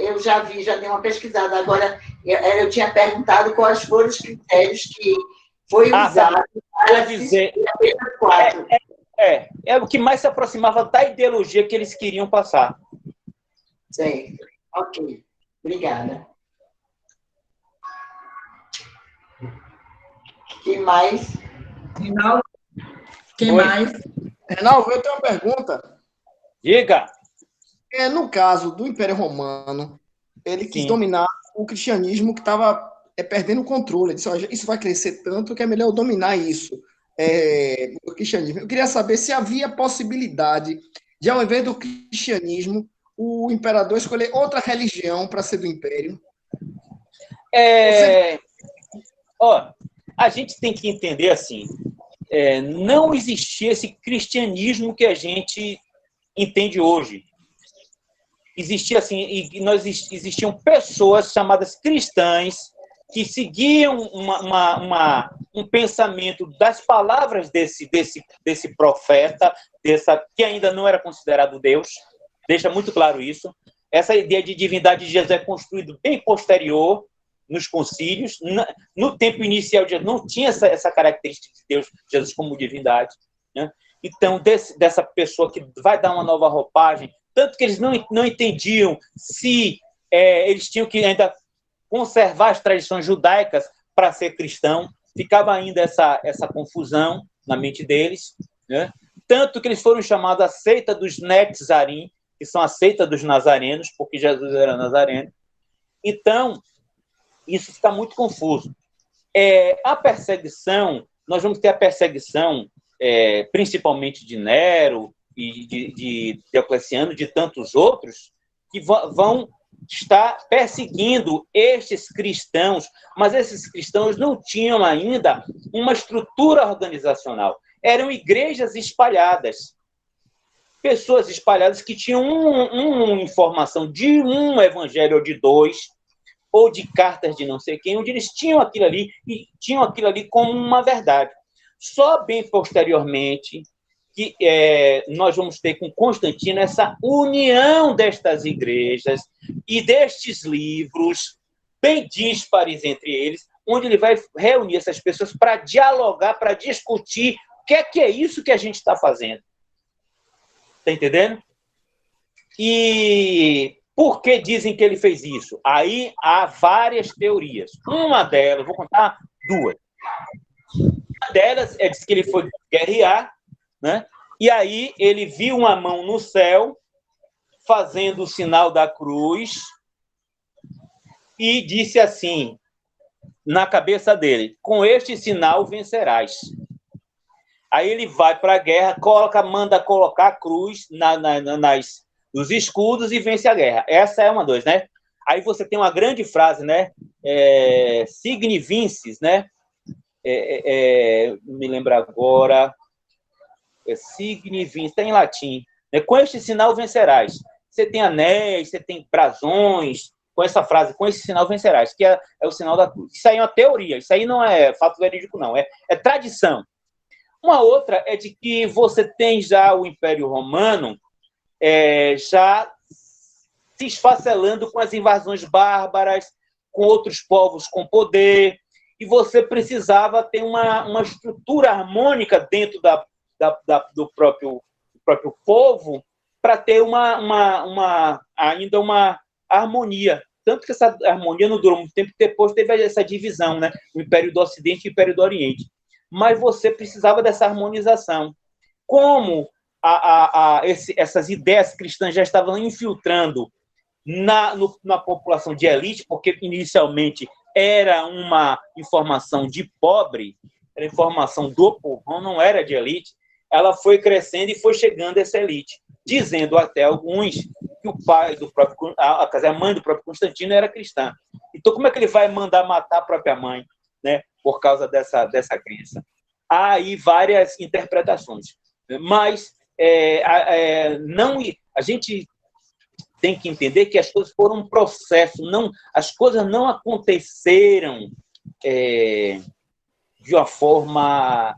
Speaker 3: eu já vi, já dei uma pesquisada. Agora, eu tinha perguntado quais foram os critérios que foi usado para
Speaker 1: dizer,
Speaker 3: apenas 4.
Speaker 1: É o que mais se aproximava da ideologia que eles queriam passar.
Speaker 3: Certo. Ok. Obrigada. Quem mais?
Speaker 2: Reinaldo? Quem
Speaker 1: Oi.
Speaker 2: mais?
Speaker 5: Reinaldo, eu tenho uma pergunta.
Speaker 1: Diga.
Speaker 5: No caso do Império Romano, ele quis
Speaker 1: Sim.
Speaker 5: dominar o cristianismo que estava perdendo o controle. Ele disse, "Olha, isso vai crescer tanto que é melhor eu dominar isso, o cristianismo." Eu queria saber se havia possibilidade de, ao invés do cristianismo, o imperador escolher outra religião para ser do império.
Speaker 1: A gente tem que entender assim, não existia esse cristianismo que a gente entende hoje. Existia assim, existiam pessoas chamadas cristãs que seguiam um pensamento das palavras desse profeta, que ainda não era considerado Deus. Deixa muito claro isso. Essa ideia de divindade de Jesus é construída bem posterior, nos concílios. No tempo inicial de Jesus, não tinha essa característica de Deus, Jesus como divindade, né? Então, dessa pessoa que vai dar uma nova roupagem, tanto que eles não entendiam se eles tinham que ainda conservar as tradições judaicas para ser cristão, ficava ainda essa confusão na mente deles, né? Tanto que eles foram chamados a seita dos Netzarim, que são a seita dos nazarenos, porque Jesus era nazareno. Então, isso fica muito confuso. A perseguição, nós vamos ter a perseguição, principalmente de Nero e de Diocleciano, de tantos outros, que vão estar perseguindo estes cristãos, mas esses cristãos não tinham ainda uma estrutura organizacional. Eram igrejas espalhadas, pessoas espalhadas que tinham uma informação de um evangelho ou de dois, ou de cartas de não sei quem, onde eles tinham aquilo ali e tinham aquilo ali como uma verdade. Só bem posteriormente que nós vamos ter com Constantino essa união destas igrejas e destes livros bem díspares entre eles, onde ele vai reunir essas pessoas para dialogar, para discutir o que é isso que a gente está fazendo. Está entendendo? E por que dizem que ele fez isso? Aí há várias teorias. Uma delas, vou contar duas. Uma delas diz que ele foi guerrear, né? E aí ele viu uma mão no céu fazendo o sinal da cruz e disse assim, na cabeça dele, com este sinal vencerás. Aí ele vai para a guerra, manda colocar a cruz nos escudos e vence a guerra. Essa é uma das, né? Aí você tem uma grande frase, né? Signe vinces, né? Não me lembro agora. Signe vinces, está em latim. Com este sinal vencerás. Você tem anéis, você tem brasões, com essa frase, com esse sinal vencerás, que é o sinal da cruz. Isso aí é uma teoria, isso aí não é fato verídico, não. É tradição. Uma outra é de que você tem já o Império Romano já se esfacelando com as invasões bárbaras, com outros povos com poder, e você precisava ter uma estrutura harmônica dentro do próprio povo para ter ainda uma harmonia. Tanto que essa harmonia não durou muito tempo, depois teve essa divisão, né? O Império do Ocidente e o Império do Oriente. Mas você precisava dessa harmonização. Como essas ideias cristãs já estavam infiltrando na população de elite, porque inicialmente era uma informação de pobre, era informação do povão, não era de elite, ela foi crescendo e foi chegando a essa elite, dizendo até alguns que o pai a mãe do próprio Constantino era cristã. Então, como é que ele vai mandar matar a própria mãe, né, por causa dessa crença? Há aí várias interpretações, mas a gente tem que entender que as coisas foram um processo, as coisas não aconteceram de uma forma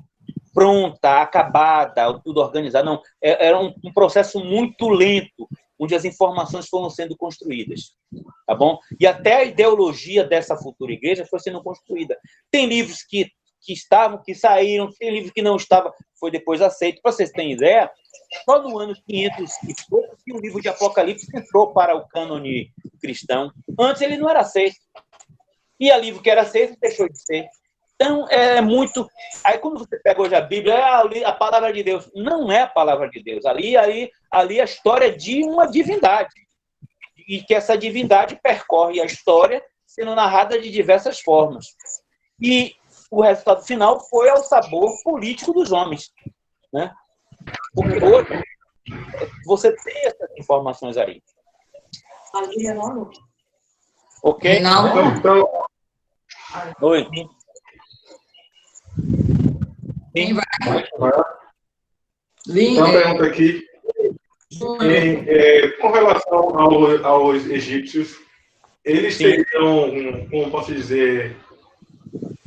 Speaker 1: pronta, acabada, tudo organizado, não. Era um processo muito lento, onde as informações foram sendo construídas, tá bom? E até a ideologia dessa futura igreja foi sendo construída. Tem livros que estavam, que saíram, tem livros que não estavam, foi depois aceito. Para vocês terem ideia, só no ano 500 e pouco que o livro de Apocalipse entrou para o cânone cristão. Antes ele não era aceito. E a livro que era aceito deixou de ser. Então, é muito... Aí, quando você pega hoje a Bíblia, é a palavra de Deus. Não é a palavra de Deus. Ali é a história de uma divindade. E que essa divindade percorre a história sendo narrada de diversas formas. E o resultado final foi ao sabor político dos homens, né? Porque hoje você tem essas informações aí. Ok?
Speaker 2: Não.
Speaker 6: Então,
Speaker 1: Oi.
Speaker 2: Quem vai?
Speaker 6: Uma pergunta aqui. Com relação aos egípcios, eles teriam, como posso dizer,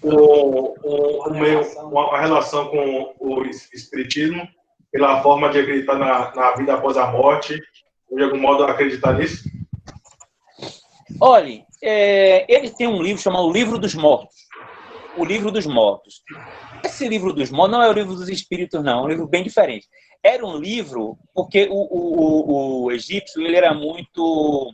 Speaker 6: uma relação com o espiritismo, pela forma de acreditar na vida após a morte, ou de algum modo acreditar nisso?
Speaker 1: Olha, ele tem um livro chamado Livro dos Mortos. O Livro dos Mortos. Esse Livro dos Mortos não é o Livro dos Espíritos, não. É um livro bem diferente. Era um livro, porque o egípcio ele era muito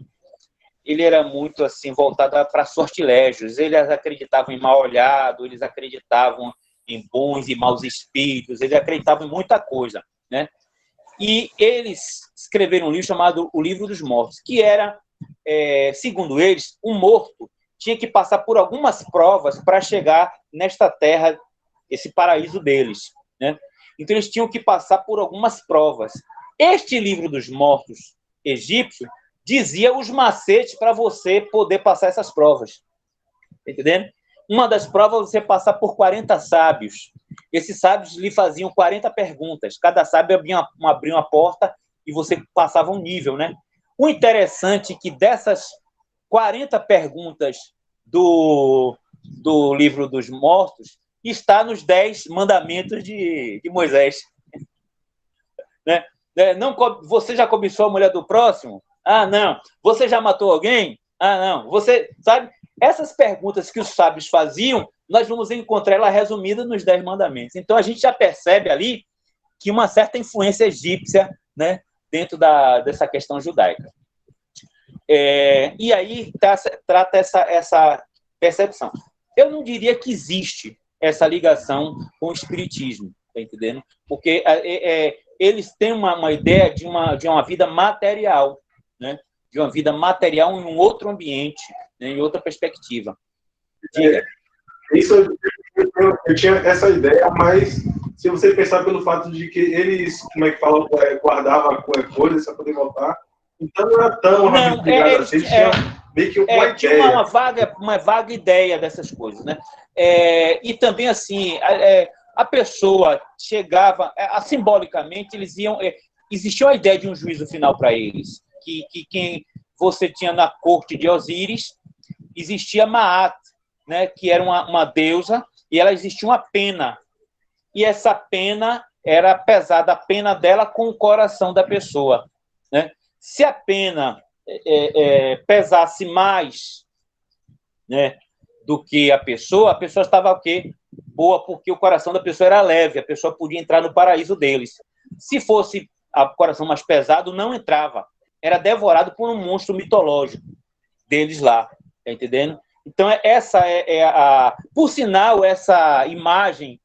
Speaker 1: assim, voltado para sortilégios. Eles acreditavam em mal-olhado, eles acreditavam em bons e maus espíritos, eles acreditavam em muita coisa, né? E eles escreveram um livro chamado O Livro dos Mortos, que era, segundo eles, um morto tinha que passar por algumas provas para chegar nesta terra, esse paraíso deles, né? Então, eles tinham que passar por algumas provas. Este Livro dos Mortos egípcio dizia os macetes para você poder passar essas provas. Tá entendendo? Uma das provas você passar por 40 sábios. Esses sábios lhe faziam 40 perguntas. Cada sábio abria uma porta e você passava um nível, né? O interessante é que dessas 40 perguntas do Livro dos Mortos está nos 10 mandamentos de Moisés. Né? Não, você já cobiçou a mulher do próximo? Ah, não. Você já matou alguém? Ah, não. Você sabe? Essas perguntas que os sábios faziam, nós vamos encontrar ela resumida nos 10 mandamentos. Então, a gente já percebe ali que uma certa influência egípcia, né, dentro dessa questão judaica. E aí trata essa percepção. Eu não diria que existe essa ligação com o espiritismo, tá entendendo? Porque eles têm uma ideia de uma vida material, né? De uma vida material em um outro ambiente, né? Em outra perspectiva. Diga.
Speaker 6: Isso eu tinha essa ideia, mas se você pensar pelo fato de que eles, como é que fala, guardavam coisas para poder voltar, então não era tão ligado assim, tinha meio que uma ideia.
Speaker 1: Tinha uma vaga ideia dessas coisas, né? E também, assim, a pessoa chegava, simbolicamente, eles iam... existia uma ideia de um juízo final para eles, que quem você tinha na corte de Osíris, existia Maat, né, que era uma deusa, e ela existia uma pena. E essa pena era pesada, a pena dela com o coração da pessoa, né? Se a pena pesasse mais, né, do que a pessoa estava o quê? Boa, porque o coração da pessoa era leve, a pessoa podia entrar no paraíso deles. Se fosse o coração mais pesado, não entrava. Era devorado por um monstro mitológico deles lá, tá entendendo? Então, essa por sinal, essa imagem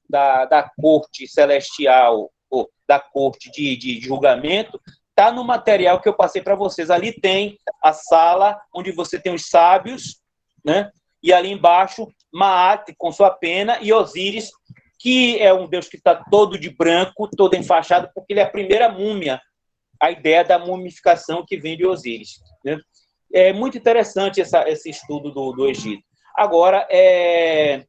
Speaker 1: da corte celestial, ou da corte de julgamento, está no material que eu passei para vocês. Ali tem a sala onde você tem os sábios, né? E ali embaixo, Maat com sua pena e Osíris, que é um deus que está todo de branco, todo enfaixado, porque ele é a primeira múmia, a ideia da mumificação que vem de Osíris, né? É muito interessante esse estudo do Egito. Agora, é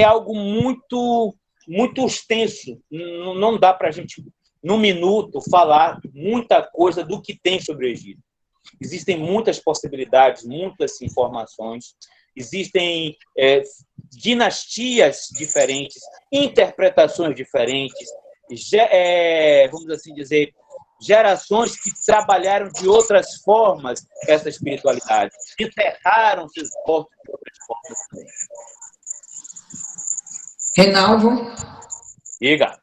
Speaker 1: algo muito, muito extenso. Não dá para a gente, num minuto, falar muita coisa do que tem sobre o Egito. Existem muitas possibilidades, muitas informações. Existem dinastias diferentes, interpretações diferentes, vamos assim dizer, gerações que trabalharam de outras formas essa espiritualidade, enterraram seus corpos de outras formas também.
Speaker 2: Reinaldo,
Speaker 1: Diga.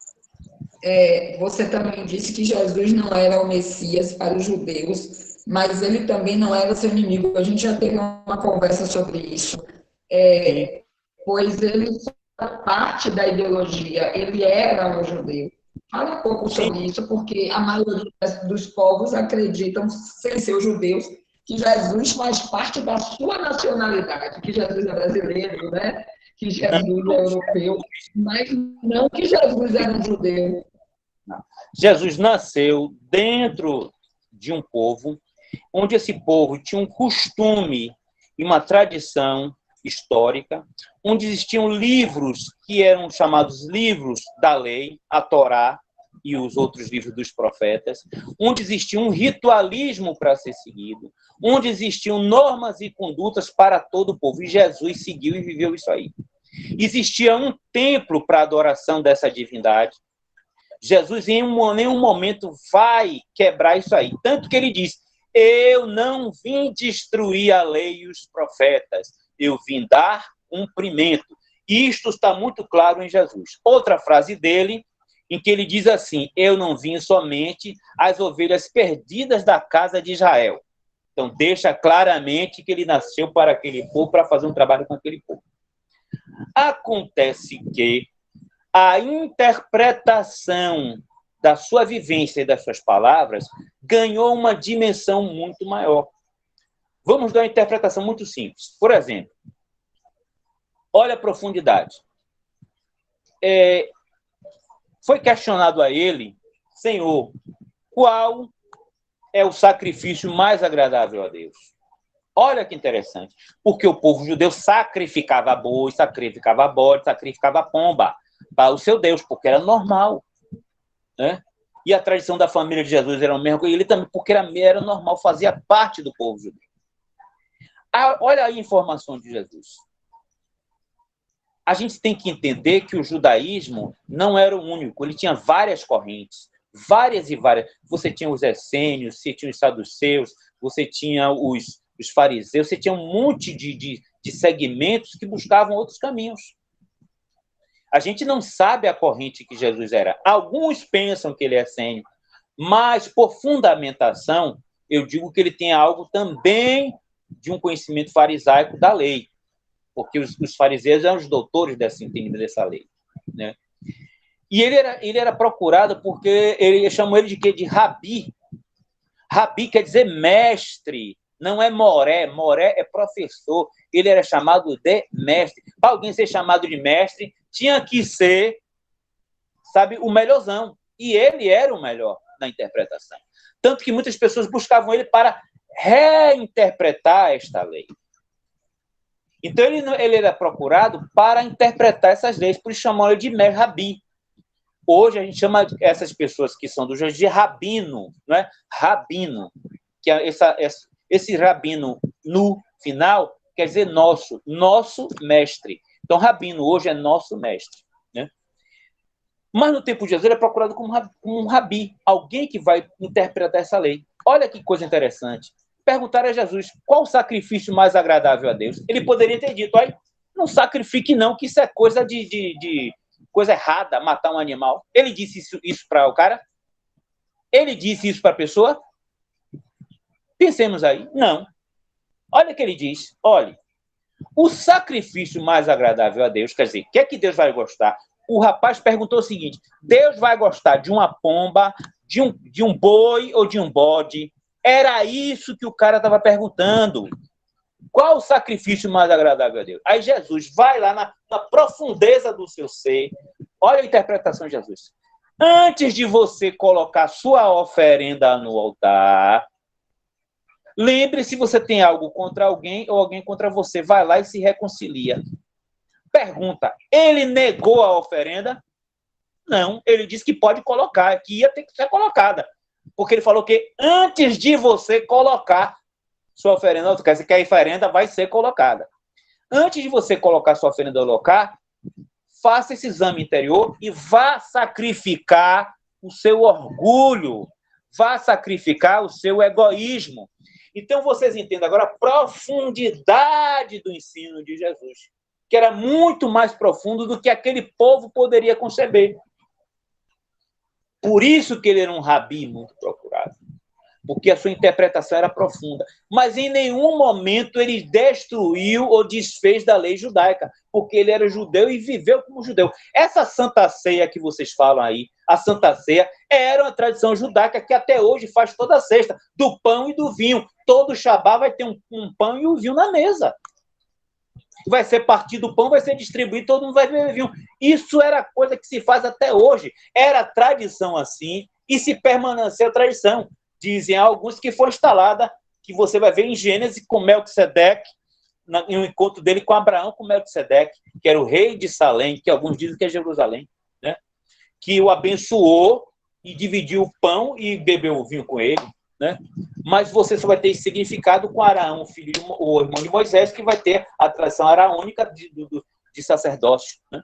Speaker 2: Você também disse que Jesus não era o Messias para os judeus, mas ele também não era seu inimigo. A gente já teve uma conversa sobre isso. Pois ele faz parte da ideologia, ele era um judeu. Fala um pouco sobre isso, porque a maioria dos povos acreditam, sem ser judeus, que Jesus faz parte da sua nacionalidade, que Jesus é brasileiro, né? Que Jesus é europeu, mas não que Jesus era um judeu.
Speaker 1: Jesus nasceu dentro de um povo, onde esse povo tinha um costume e uma tradição histórica, onde existiam livros que eram chamados livros da lei, a Torá e os outros livros dos profetas, onde existia um ritualismo para ser seguido, onde existiam normas e condutas para todo o povo. E Jesus seguiu e viveu isso aí. Existia um templo para a adoração dessa divindade. Jesus, em nenhum momento, vai quebrar isso aí. Tanto que ele diz, eu não vim destruir a lei e os profetas, eu vim dar cumprimento. Isto está muito claro em Jesus. Outra frase dele, em que ele diz assim, eu não vim somente as ovelhas perdidas da casa de Israel. Então, deixa claramente que ele nasceu para aquele povo, para fazer um trabalho com aquele povo. Acontece que a interpretação da sua vivência e das suas palavras ganhou uma dimensão muito maior. Vamos dar uma interpretação muito simples. Por exemplo, olha a profundidade. Foi questionado a ele, Senhor, qual é o sacrifício mais agradável a Deus? Olha que interessante. Porque o povo judeu sacrificava boi, sacrificava bode, sacrificava pomba para o seu Deus, porque era normal, né? E a tradição da família de Jesus era a mesma coisa, ele também, porque era normal, fazia parte do povo judeu. Olha a informação de Jesus. A gente tem que entender que o judaísmo não era o único, ele tinha várias correntes, várias e várias. Você tinha os essênios, você tinha os saduceus, você tinha os fariseus, você tinha um monte de segmentos que buscavam outros caminhos. A gente não sabe a corrente que Jesus era. Alguns pensam que ele é essênio, mas por fundamentação, eu digo que ele tem algo também de um conhecimento farisaico da lei, porque os fariseus eram os doutores desse entendimento dessa lei, né? E ele era procurado porque ele chamou ele de quê? De rabi. Rabi quer dizer mestre, não é moré. Moré é professor. Ele era chamado de mestre. Para alguém ser chamado de mestre, tinha que ser, sabe, o melhorzão. E ele era o melhor na interpretação. Tanto que muitas pessoas buscavam ele para reinterpretar esta lei. Então, ele era procurado para interpretar essas leis, por isso chamam ele de rabi. Hoje, a gente chama essas pessoas que são do judaísmo de rabino, não é? Rabino, que é esse rabino no final quer dizer nosso mestre. Então, rabino hoje é nosso mestre, né? Mas no tempo de Jesus ele é procurado como um rabi, alguém que vai interpretar essa lei. Olha que coisa interessante. Perguntaram a Jesus qual o sacrifício mais agradável a Deus. Ele poderia ter dito, olha, não sacrifique não, que isso é coisa de coisa errada, matar um animal. Ele disse isso para o cara? Ele disse isso para a pessoa? Pensemos aí. Não. Olha o que ele diz. Olha, o sacrifício mais agradável a Deus, quer dizer, o que é que Deus vai gostar? O rapaz perguntou o seguinte, Deus vai gostar de uma pomba, de um boi ou de um bode? Era isso que o cara estava perguntando. Qual o sacrifício mais agradável a Deus? Aí Jesus vai lá na profundeza do seu ser. Olha a interpretação de Jesus. Antes de você colocar sua oferenda no altar, lembre se você tem algo contra alguém ou alguém contra você. Vai lá e se reconcilia. Pergunta, ele negou a oferenda? Não, ele disse que pode colocar, que ia ter que ser colocada. Porque ele falou que antes de você colocar sua oferenda, quer dizer que a oferenda vai ser colocada. Antes de você colocar sua oferenda no altar, faça esse exame interior e vá sacrificar o seu orgulho, vá sacrificar o seu egoísmo. Então, vocês entendem agora a profundidade do ensino de Jesus, que era muito mais profundo do que aquele povo poderia conceber. Por isso que ele era um rabi muito procurado, porque a sua interpretação era profunda. Mas em nenhum momento ele destruiu ou desfez da lei judaica, porque ele era judeu e viveu como judeu. Essa Santa Ceia que vocês falam aí, a Santa Ceia, era uma tradição judaica que até hoje faz toda a sexta, do pão e do vinho. Todo Shabá vai ter um pão e um vinho na mesa. Vai ser partido o pão, vai ser distribuído, todo mundo vai beber vinho. Isso era coisa que se faz até hoje. Era tradição assim, e se permaneceu tradição. Dizem alguns que foi instalada, que você vai ver em Gênesis com Melquisedeque, em um encontro dele com Abraão, com Melquisedeque, que era o rei de Salém, que alguns dizem que é Jerusalém, né? Que o abençoou e dividiu o pão e bebeu o vinho com ele, né? Mas você só vai ter esse significado com Arão, o irmão de Moisés, que vai ter a tradição araônica de sacerdócio, né?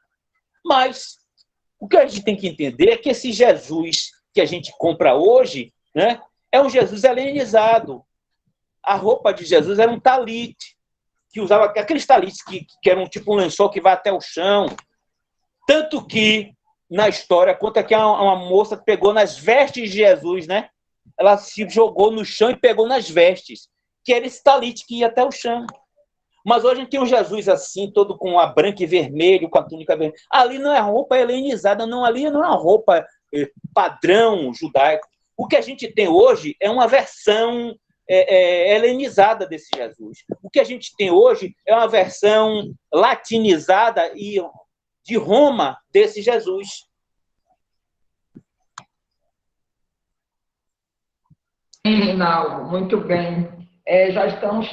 Speaker 1: Mas o que a gente tem que entender é que esse Jesus que a gente compra hoje, né, é um Jesus helenizado. A roupa de Jesus era um talite, que usava aqueles talites que eram tipo um lençol que vai até o chão. Tanto que, na história, conta que uma moça pegou nas vestes de Jesus, né? Ela se jogou no chão e pegou nas vestes, que era esse talite que ia até o chão. Mas hoje a gente tem um Jesus assim, todo com a branca e vermelho, com a túnica vermelha. Ali não é roupa helenizada, não. Ali não é uma roupa padrão judaico. O que a gente tem hoje é uma versão helenizada desse Jesus. O que a gente tem hoje é uma versão latinizada e de Roma desse Jesus.
Speaker 2: Reinaldo, muito bem. Já estamos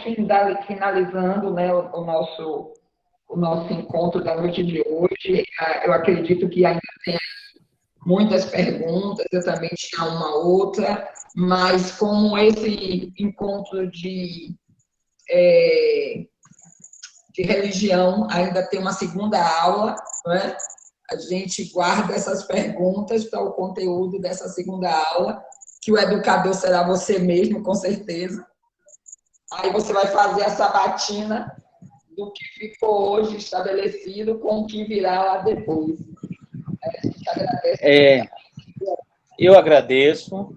Speaker 2: finalizando, né, o nosso encontro da noite de hoje. Eu acredito que ainda tem muitas perguntas, eu também tinha uma outra, mas como esse encontro de religião ainda tem uma segunda aula, né? A gente guarda essas perguntas para o conteúdo dessa segunda aula, que o educador será você mesmo, com certeza. Aí você vai fazer a sabatina do que ficou hoje estabelecido com o que virá lá depois. A gente agradece.
Speaker 1: Eu agradeço.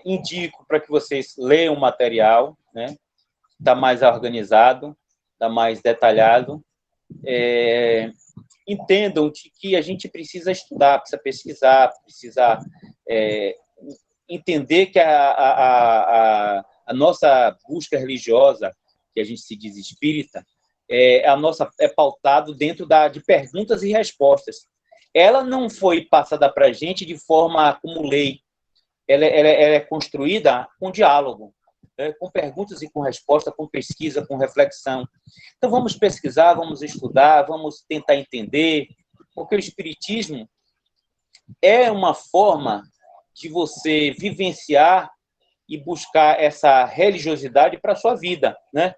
Speaker 1: Indico para que vocês leiam o material, né? Está mais organizado, está mais detalhado. Entendam que a gente precisa estudar, precisa pesquisar, precisa entender que a nossa busca religiosa, que a gente se diz espírita, é pautado dentro de perguntas e respostas. Ela não foi passada para a gente de forma como lei. Ela é construída com diálogo, né? Com perguntas e com resposta, com pesquisa, com reflexão. Então, vamos pesquisar, vamos estudar, vamos tentar entender, porque o espiritismo é uma forma de você vivenciar e buscar essa religiosidade para a sua vida, né?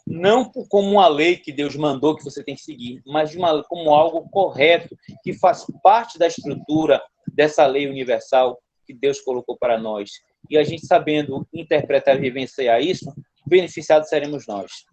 Speaker 1: Não como uma lei que Deus mandou que você tem que seguir, mas como algo correto, que faz parte da estrutura dessa lei universal que Deus colocou para nós. E a gente, sabendo interpretar e vivenciar isso, beneficiados seremos nós.